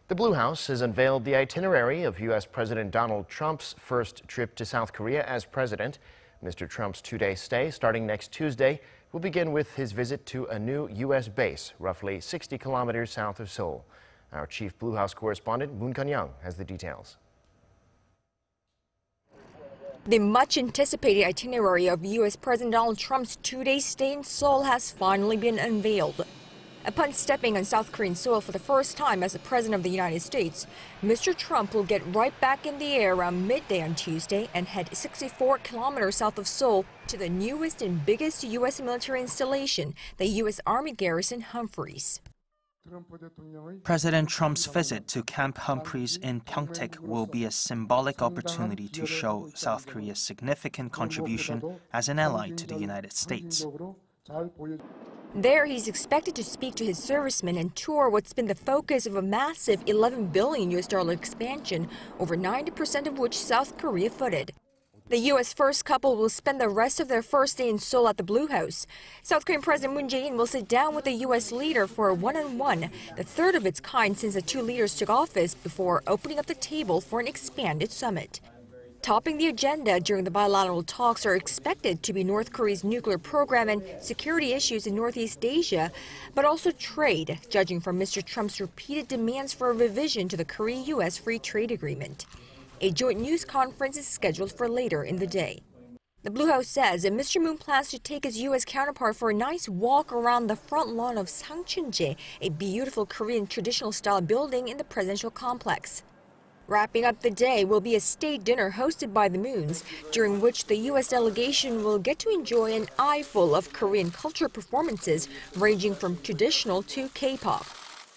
The Blue House has unveiled the itinerary of U.S. President Donald Trump's first trip to South Korea as president. Mr. Trump's two-day stay, starting next Tuesday, will begin with his visit to a new U.S. base, roughly 60 kilometers south of Seoul. Our chief Blue House correspondent, Moon Connyoung, has the details. The much-anticipated itinerary of U.S. President Donald Trump's two-day stay in Seoul has finally been unveiled. Upon stepping on South Korean soil for the first time as the President of the United States, Mr. Trump will get right back in the air around midday on Tuesday and head 64 kilometers south of Seoul to the newest and biggest U.S. military installation, the U.S. Army Garrison-Humphreys. President Trump's visit to Camp Humphreys in Pyeongtaek will be a symbolic opportunity to show South Korea's significant contribution as an ally to the United States. There, he's expected to speak to his servicemen and tour what's been the focus of a massive $11 billion expansion, over 90% of which South Korea footed. The U.S. first couple will spend the rest of their first day in Seoul at the Blue House. South Korean President Moon Jae-in will sit down with the U.S. leader for a one-on-one, the third of its kind since the two leaders took office, before opening up the table for an expanded summit. Topping the agenda during the bilateral talks are expected to be North Korea's nuclear program and security issues in Northeast Asia, but also trade, judging from Mr. Trump's repeated demands for a revision to the Korea-U.S. Free Trade Agreement. A joint news conference is scheduled for later in the day. The Blue House says that Mr. Moon plans to take his U.S. counterpart for a nice walk around the front lawn of Sangchunje, a beautiful Korean traditional-style building in the presidential complex. Wrapping up the day will be a state dinner hosted by the Moons, during which the U.S. delegation will get to enjoy an eyeful of Korean culture performances ranging from traditional to K-pop.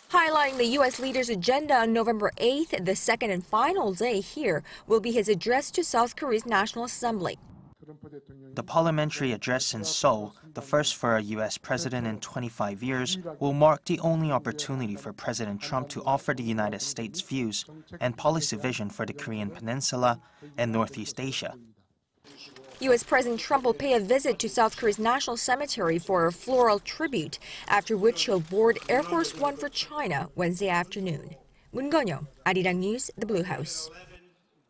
Highlighting the U.S. leader's agenda on November 8th, the second and final day here, will be his address to South Korea's National Assembly. The parliamentary address in Seoul, the first for a U.S. president in 25 years, will mark the only opportunity for President Trump to offer the United States views and policy vision for the Korean Peninsula and Northeast Asia. U.S. President Trump will pay a visit to South Korea's National Cemetery for a floral tribute, after which he'll board Air Force One for China Wednesday afternoon. Moon Connyoung, Arirang News, The Blue House.